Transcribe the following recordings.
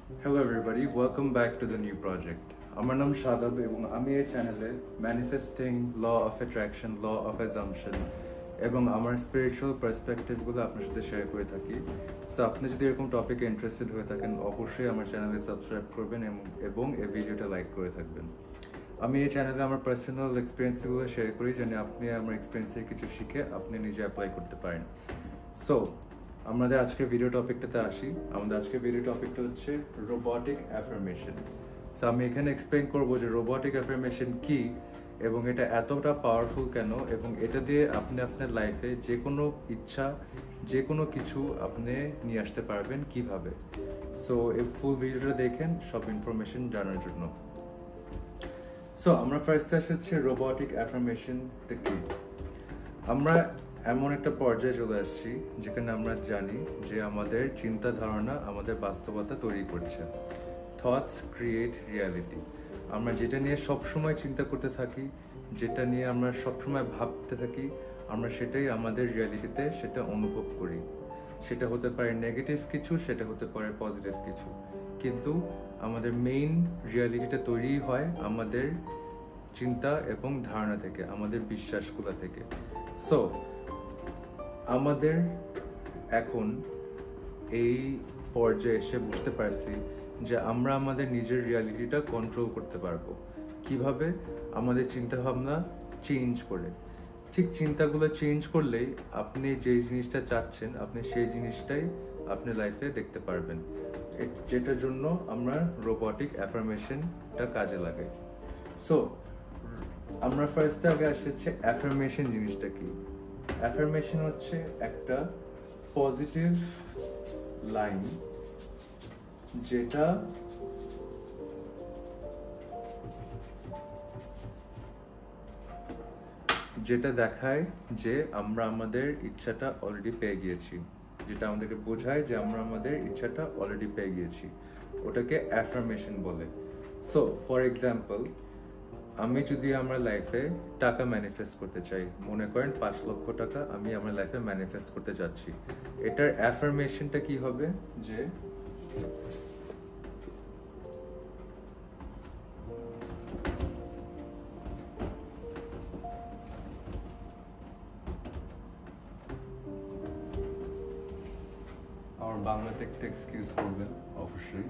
Hello everybody, welcome back to the new project. আমার নাম শাদাব এবং আমি এই চ্যানেলে manifesting, law of attraction, law of assumption এবং আমার স্পিরিচুয়াল পার্সপেক্টিভগুলো আপনার সাথে শেয়ার করে থাকি। সো আপনি যদি এরকম টপিকে ইন্টারেস্টেড হয়ে থাকেন অবশ্যই আমার চ্যানেলে সাবস্ক্রাইব করবেন এবং এই ভিডিওটা লাইক করে থাকবেন। আমি এই চ্যানেলে আমার পার্সোনাল এক্সপিরিয়েন্সগুলো শেয়ার করি যেন আপনি আমার এক্সপিরিয়েন্সের কিছু শিখে আপনি নিজে অ্যাপ্লাই করতে পারেন। সো আমাদের আজকের ভিডিও টপিকটাতে আসি। আমাদের আজকের ভিডিও টপিকটা হচ্ছে রোবটিক অ্যাফার্মেশন। সো আমি এখানে এক্সপ্লেইন করবো যে রোবটিক অ্যাফার্মেশন কি এবং এটা এতটা পাওয়ারফুল কেন এবং এটা দিয়ে আপনি আপনার লাইফে যে কোনো ইচ্ছা যে কোনো কিছু আপনি নিয়ে আসতে পারবেন কিভাবে। সো এই ফুল ভিডিওটা দেখেন সব ইনফরমেশন জানার জন্য। সো আমরা ফার্স্ট আসে হচ্ছে রোবটিক অ্যাফার্মেশনটা কি। আমরা এমন একটা পর্যায়ে চলে আসছি যেখানে আমরা জানি যে আমাদের চিন্তা ধারণা আমাদের বাস্তবতা তৈরি করছে। Thoughts create reality. আমরা যেটা নিয়ে সবসময় চিন্তা করতে থাকি, যেটা নিয়ে আমরা সবসময় ভাবতে থাকি, আমরা সেটাই আমাদের রিয়ালিটিতে সেটা অনুভব করি। সেটা হতে পারে নেগেটিভ কিছু, সেটা হতে পারে পজিটিভ কিছু, কিন্তু আমাদের মেইন রিয়ালিটিটা তৈরি হয় আমাদের চিন্তা এবং ধারণা থেকে, আমাদের বিশ্বাসগুলো থেকে। সো আমাদের এখন এই পর্যায়ে এসে বুঝতে পারছি যে আমরা আমাদের নিজের রিয়ালিটিটা কন্ট্রোল করতে পারবো কিভাবে, আমাদের চিন্তা ভাবনা চেঞ্জ করে। ঠিক চিন্তাগুলো চেঞ্জ করলেই আপনি যে জিনিসটা চাচ্ছেন আপনি সেই জিনিসটাই আপনি লাইফে দেখতে পারবেন, যেটার জন্য আমরা রোবটিক অ্যাফার্মেশনটা কাজে লাগাই। সো আমরা ফার্স্টে আগে আসছে অ্যাফার্মেশন জিনিসটা কি। অ্যাফার্মেশন হচ্ছে একটা পজিটিভ লাইন যেটা দেখায় যে আমরা আমাদের ইচ্ছাটা অলরেডি পেয়ে গিয়েছি, যেটা আমাদেরকে বোঝায় যে আমরা আমাদের ইচ্ছাটা অলরেডি পেয়ে গিয়েছি, ওটাকে অ্যাফার্মেশন বলে। সো ফর এক্সাম্পল, আমি যদি আমার লাইফে টাকা ম্যানিফেস্ট করতে চাই, মনে করেন 5 লক্ষ টাকা আমি আমার লাইফে ম্যানিফেস্ট করতে যাচ্ছি, এটার অ্যাফার্মেশনটা কি হবে যে আমার বাংলাতে একটা এক্সকিউজ করবেন অবশ্যই।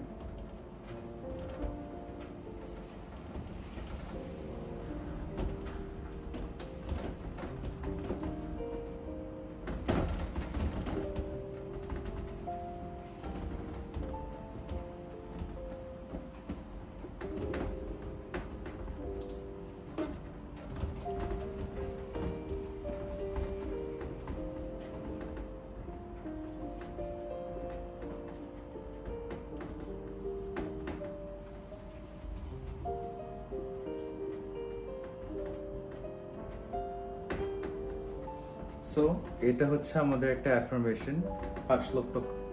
সো এটা হচ্ছে আমাদের একটা অ্যাফার্মেশন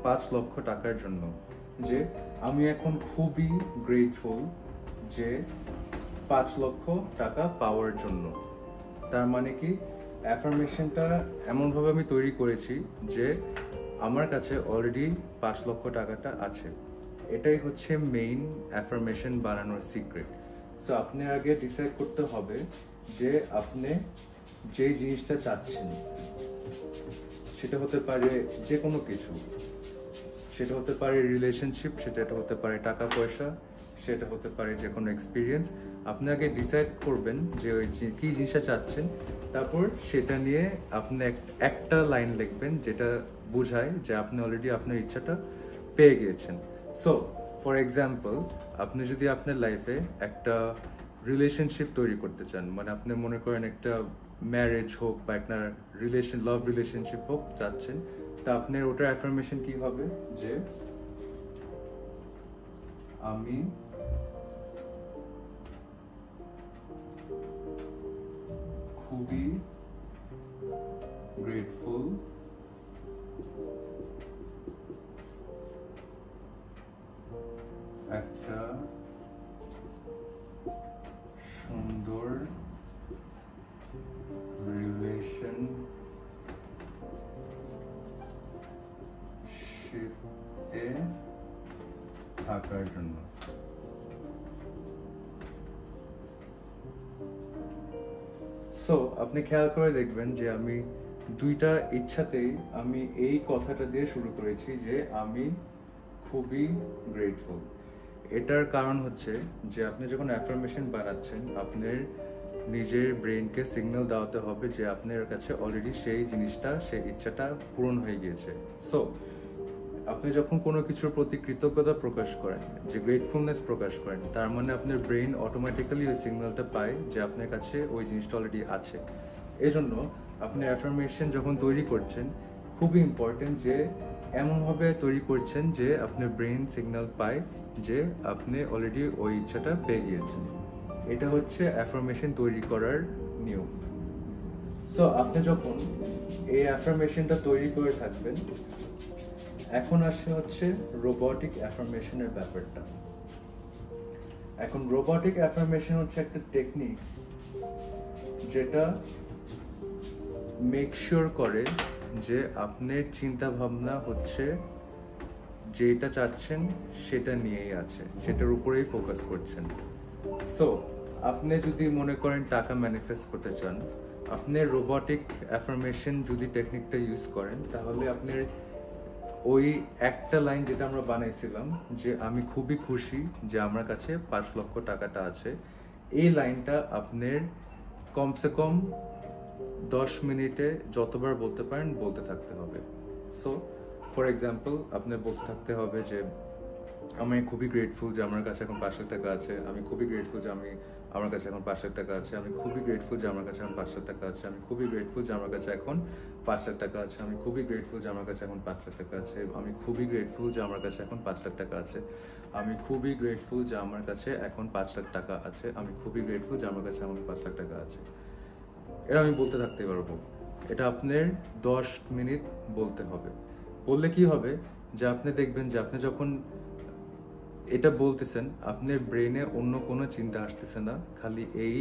5 লক্ষ টাকার জন্য, যে আমি এখন খুবই গ্রেটফুল যে 5 লক্ষ টাকা পাওয়ার জন্য। তার মানে কি, অ্যাফার্মেশনটা এমনভাবে আমি তৈরি করেছি যে আমার কাছে অলরেডি 5 লক্ষ টাকাটা আছে। এটাই হচ্ছে মেইন অ্যাফার্মেশন বানানোর সিক্রেট। সো আপনি আগে ডিসাইড করতে হবে যে আপনি যে জিনিসটা চাচ্ছেন, সেটা হতে পারে যে কোনো কিছু, সেটা হতে পারে রিলেশনশিপ, সেটা হতে পারে টাকা পয়সা, সেটা হতে পারে যে কোনো এক্সপিরিয়েন্স। আপনি আগে ডিসাইড করবেন যে ওই কি জিনিসটা চাচ্ছেন, তারপর সেটা নিয়ে আপনি একটা লাইন লিখবেন যেটা বোঝায় যে আপনি অলরেডি আপনার ইচ্ছাটা পেয়ে গিয়েছেন। সো ফর এক্সাম্পল, আপনি যদি আপনার লাইফে একটা রিলেশনশিপ তৈরি করতে চান, মানে আপনি মনে করেন একটা ম্যারেজ হোক বা একটা লাভ রিলেশনশিপ হোক চাচ্ছেন, তা আপনার ওটার অ্যাফার্মেশন কি হবে যে আমি খুবই গ্রেটফুল একটা সুন্দর রিলেশনশিপে থাকতে আঁকার জন্য। সো আপনি খেয়াল করে দেখবেন যে আমি দুইটা ইচ্ছাতেই আমি এই কথাটা দিয়ে শুরু করেছি যে আমি খুবই গ্রেটফুল। এটার কারণ হচ্ছে যে আপনি যখন অ্যাফার্মেশন বানাচ্ছেন আপনার নিজের ব্রেনকে সিগন্যাল দেওয়াতে হবে যে আপনার কাছে অলরেডি সেই জিনিসটা, সেই ইচ্ছাটা পূরণ হয়ে গিয়েছে। সো আপনি যখন কোনো কিছুর প্রতি কৃতজ্ঞতা প্রকাশ করেন, যে গ্রেটফুলনেস প্রকাশ করেন, তার মানে আপনার ব্রেন অটোমেটিক্যালি ওই সিগন্যালটা পায় যে আপনার কাছে ওই জিনিসটা অলরেডি আছে। এজন্য আপনি অ্যাফার্মেশন যখন তৈরি করছেন খুবই ইম্পর্টেন্ট যে এমনভাবে তৈরি করছেন যে আপনার ব্রেন সিগন্যাল পায় যে আপনি অলরেডি ওই ইচ্ছাটা পেয়ে গিয়েছেন। এটা হচ্ছে অ্যাফার্মেশন তৈরি করার নিয়ম। সো আপনি যখন এই অ্যাফার্মেশনটা তৈরি করে থাকবেন, এখন আসে হচ্ছে রোবটিক অ্যাফার্মেশনের ব্যাপারটা। এখন রোবটিক অ্যাফার্মেশন হচ্ছে একটা টেকনিক যেটা মেক শিওর করে যে আপনার চিন্তা ভাবনা হচ্ছে যেটা চাচ্ছেন সেটা নিয়েই আছে, সেটার উপরেই ফোকাস করছেন। সো আপনি যদি মনে করেন টাকা ম্যানিফেস্ট করতে চান, আপনি রোবটিক অ্যাফার্মেশন যদি টেকনিকটা ইউজ করেন, তাহলে আপনার ওই একটা লাইন যেটা আমরা বানাইছিলাম যে আমি খুবই খুশি যে আমার কাছে 5 লক্ষ টাকাটা আছে, এই লাইনটা আপনার কমসে কম 10 মিনিটে যতবার বলতে পারেন বলতে থাকতে হবে। সো ফর এক্সাম্পল আপনি বলতে থাকতে হবে যে আমি খুবই গ্রেটফুল যে আমার কাছে এখন 5 লাখ টাকা আছে, আমি খুবই গ্রেটফুল যে আমার কাছে এখন 5 লাখ টাকা আছে, আমি খুবই গ্রেটফুল যে আমার কাছে এখন 5 লাখ টাকা আছে, আমি খুবই গ্রেটফুল যে আমার কাছে এখন 5 লাখ টাকা আছে, আমি খুবই গ্রেটফুল যে আমার কাছে এখন 5 লাখ টাকা আছে, আমি খুবই গ্রেটফুল যে আমার কাছে এখন 5 লাখ টাকা আছে, আমি খুবই গ্রেটফুল যে আমার কাছে এখন 5 লাখ টাকা আছে, আমি খুবই গ্রেটফুল যে আমার কাছে এখন 5 লাখ টাকা আছে। এটা আমি বলতে থাকতে পারবো। এটা আপনার 10 মিনিট বলতে হবে। বললে কি হবে যে আপনি দেখবেন যে আপনি যখন এটা বলতেছেন আপনার ব্রেনে অন্য কোনো চিন্তা আসতেছে না, খালি এই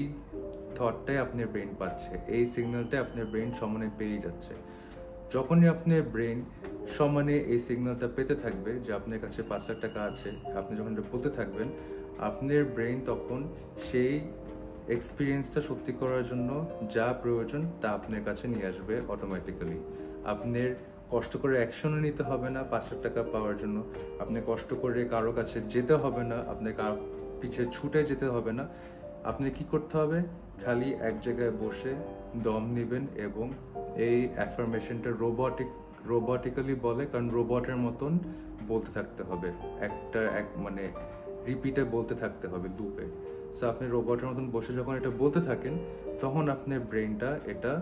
থটটাই আপনার ব্রেন পাচ্ছে, এই সিগন্যালটাই আপনার ব্রেন সমানে পেয়ে যাচ্ছে। যখনই আপনার ব্রেন সমানে এই সিগন্যালটা পেতে থাকবে যে আপনার কাছে 5 লাখ টাকা আছে, আপনি যখন এটা বলতে থাকবেন, আপনার ব্রেন তখন সেই এক্সপিরিয়েন্সটা সত্যি করার জন্য যা প্রয়োজন তা আপনার কাছে নিয়ে আসবে অটোমেটিক্যালি। আপনার কষ্ট করে অ্যাকশনও নিতে হবে না 5 লাখ টাকা পাওয়ার জন্য, আপনি কষ্ট করে কারো কাছে যেতে হবে না, আপনার কারো পিছে ছুটে যেতে হবে না। আপনি কি করতে হবে, খালি এক জায়গায় বসে দম নেবেন এবং এই অ্যাফার্মেশনটা রোবটিক্যালি বলে, কারণ রোবটের মতন বলতে থাকতে হবে, মানে রিপিটে বলতে থাকতে হবে লুপে। সো আপনি রোবটের মতন বসে যখন এটা বলতে থাকেন তখন আপনার ব্রেনটা এটা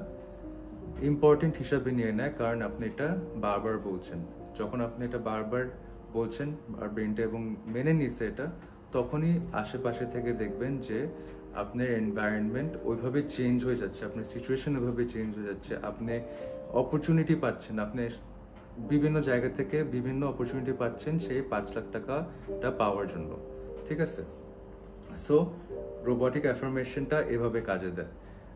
ইম্পর্টেন্ট হিসাবে নিয়ে নেয়, কারণ আপনি এটা বারবার বলছেন। যখন আপনি এটা বারবার বলছেন আর ব্রেনটা এবং মেনে নিছে এটা, তখনই আশেপাশে থেকে দেখবেন যে আপনার এনভায়রনমেন্ট ওইভাবে চেঞ্জ হয়ে যাচ্ছে, আপনার সিচুয়েশন ওইভাবে চেঞ্জ হয়ে যাচ্ছে, আপনি অপরচুনিটি পাচ্ছেন, আপনি বিভিন্ন জায়গা থেকে বিভিন্ন অপরচুনিটি পাচ্ছেন সেই 5 লাখ টাকাটা পাওয়ার জন্য। ঠিক আছে? সো রোবটিক অ্যাফার্মেশনটা এভাবে কাজে দেয়।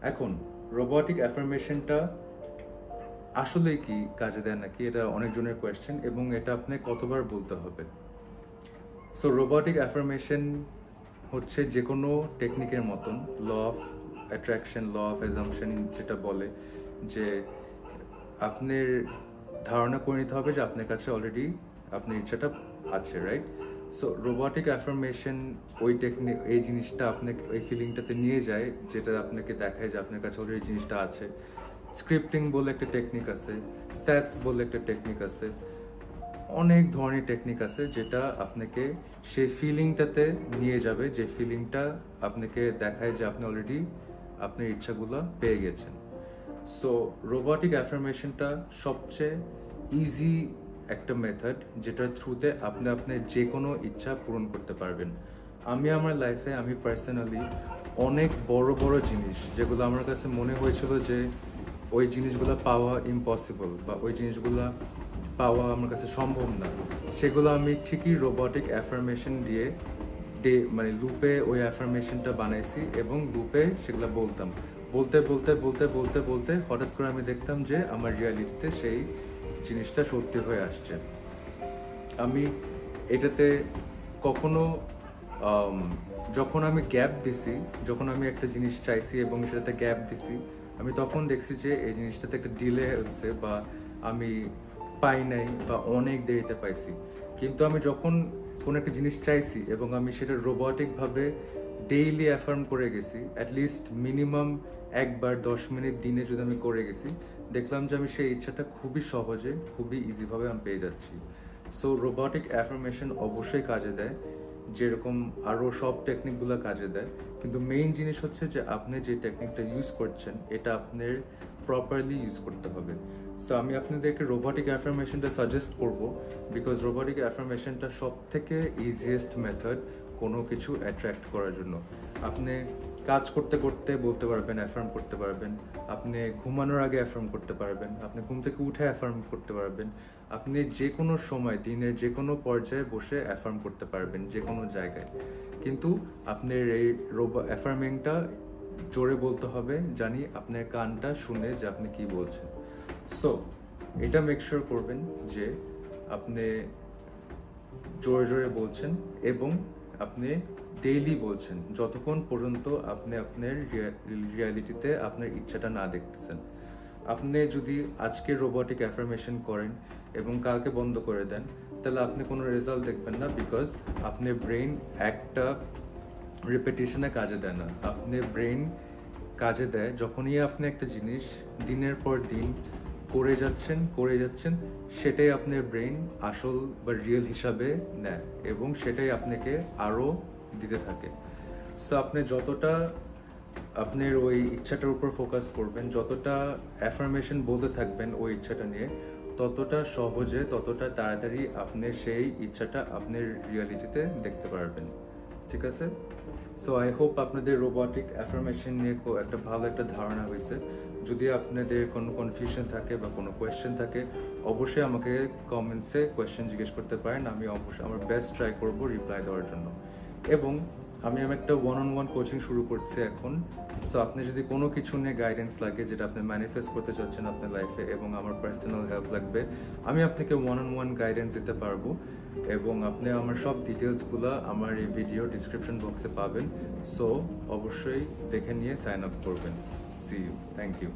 এখন রোবটিক অ্যাফার্মেশনটা আসলে কি কাজে দেয় নাকি, এটা অনেকজনের কোয়েশ্চেন, এবং এটা আপনি কতবার বলতে হবে। সো রোবটিক অ্যাফার্মেশন হচ্ছে যে কোনো টেকনিকের মতন law of attraction, law of assumption যেটা বলে যে আপনার ধারণা করে নিতে হবে যে আপনার কাছে অলরেডি আপনার ইচ্ছাটা আছে, রাইট? সো রোবটিক অ্যাফার্মেশন ওই টেকনিক, এই জিনিসটা আপনাকে ওই ফিলিংটাতে নিয়ে যায় যেটা আপনাকে দেখায় যে আপনার কাছে অলরেডি জিনিসটা আছে। স্ক্রিপ্টিং বলে একটা টেকনিক আছে, স্যাটস বলে একটা টেকনিক আছে, অনেক ধরনের টেকনিক আছে যেটা আপনাকে সেই ফিলিংটাতে নিয়ে যাবে, যে ফিলিংটা আপনাকে দেখায় যে আপনি অলরেডি আপনার ইচ্ছাগুলো পেয়ে গেছেন। সো রোবটিক অ্যাফার্মেশনটা সবচেয়ে ইজি একটা মেথড যেটার থ্রুতে আপনি আপনার যে কোনো ইচ্ছা পূরণ করতে পারবেন। আমি আমার লাইফে আমি পার্সোনালি অনেক বড় বড় জিনিস যেগুলো আমার কাছে মনে হয়েছিল যে ওই জিনিসগুলো পাওয়া ইম্পসিবল বা ওই জিনিসগুলো পাওয়া আমার কাছে সম্ভব না, সেগুলো আমি ঠিকই রোবটিক অ্যাফার্মেশন দিয়ে মানে লুপে ওই অ্যাফার্মেশনটা বানাইছি এবং লুপে সেগুলো বলতাম। বলতে বলতে বলতে বলতে বলতে হঠাৎ করে আমি দেখতাম যে আমার রিয়ালিটিতে সেই জিনিসটা সত্যি হয়ে আসছে। আমি এটাতে কখনো যখন আমি গ্যাপ দিছি, যখন আমি একটা জিনিস চাইছি এবং সেটাতে গ্যাপ দিছি, আমি তখন দেখছি যে এই জিনিসটাতে একটা ডিলে হচ্ছে বা আমি পাই নাই বা অনেক দেরিতে পাইছি। কিন্তু আমি যখন কোনো একটা জিনিস চাইছি এবং আমি সেটা রোবটিকভাবে ডেইলি অ্যাফার্ম করে গেছি, অ্যাটলিস্ট মিনিমাম একবার 10 মিনিট দিনে যদি আমি করে গেছি, দেখলাম যে আমি সেই ইচ্ছাটা খুবই সহজে, খুবই ইজিভাবে আমি পেয়ে যাচ্ছি। সো রোবটিক অ্যাফার্মেশন অবশ্যই কাজে দেয়, যেরকম আরও সব টেকনিকগুলো কাজে দেয়, কিন্তু মেইন জিনিস হচ্ছে যে আপনি যে টেকনিকটা ইউজ করছেন এটা আপনার প্রপারলি ইউজ করতে হবে। সো আমি আপনাদেরকে রোবটিক অ্যাফার্মেশনটা সাজেস্ট করব, বিকজ রোবটিক অ্যাফার্মেশনটা সব থেকে ইজিয়েস্ট মেথড কোনো কিছু অ্যাট্রাক্ট করার জন্য। আপনি কাজ করতে করতে বলতে পারবেন, অ্যাফার্ম করতে পারবেন, আপনি ঘুমানোর আগে অ্যাফার্ম করতে পারবেন, আপনি ঘুম থেকে উঠে অ্যাফার্ম করতে পারবেন, আপনি যে কোনো সময় দিনের যে কোনো পর্যায়ে বসে অ্যাফার্ম করতে পারবেন যে কোনো জায়গায়। কিন্তু আপনার এই অ্যাফার্মিংটা জোরে বলতে হবে, জানি আপনার কানটা শুনে যে আপনি কি বলছেন। সো এটা মেক শিওর করবেন যে আপনি জোরে জোরে বলছেন এবং আপনি ডেইলি বলছেন, যতক্ষণ পর্যন্ত আপনি আপনার রিয়ালিটিতে আপনার ইচ্ছাটা না দেখতেছেন। আপনি যদি আজকে রোবটিক অ্যাফার্মেশন করেন এবং কালকে বন্ধ করে দেন, তাহলে আপনি কোনো রেজাল্ট দেখবেন না, বিকজ আপনার ব্রেন একটা রিপিটিশনে কাজে দেয় না। আপনার ব্রেন কাজে দেয় যখনই আপনি একটা জিনিস দিনের পর দিন করে যাচ্ছেন, সেটাই আপনার ব্রেন আসল বা রিয়েল হিসাবে নেয় এবং সেটাই আপনাকে আরও দিতে থাকে। সো আপনি যতটা আপনার ওই ইচ্ছাটার উপর ফোকাস করবেন, যতটা অ্যাফার্মেশন বলতে থাকবেন ওই ইচ্ছাটা নিয়ে, ততটা সহজে, ততটা তাড়াতাড়ি আপনি সেই ইচ্ছাটা আপনার রিয়ালিটিতে দেখতে পারবেন। ঠিক আছে? সো আই হোপ আপনাদের রোবটিক অ্যাফার্মেশন নিয়ে একটা ভালো একটা ধারণা হয়েছে। যদি আপনাদের কোনো কনফিউশন থাকে বা কোনো কোয়েশ্চেন থাকে, অবশ্যই আমাকে কমেন্টসে কোয়েশ্চেন জিজ্ঞেস করতে পারেন। আমি অবশ্যই আমার বেস্ট ট্রাই করব রিপ্লাই দেওয়ার জন্য। এবং আমি একটা ওয়ান কোচিং শুরু করছি এখন। সো আপনি যদি কোনো কিছু নিয়ে গাইডেন্স লাগে, যেটা আপনি ম্যানিফেস্ট করতে চাচ্ছেন আপনার লাইফে, এবং আমার পার্সোনাল হেল্প লাগবে, আমি আপনাকে ওয়ান গাইডেন্স দিতে পারবো। এবং আপনি আমার সব ডিটেলসগুলো আমার এই ভিডিও ডিসক্রিপশন বক্সে পাবেন। সো অবশ্যই দেখে নিয়ে সাইন আপ করবেন। See you. Thank you.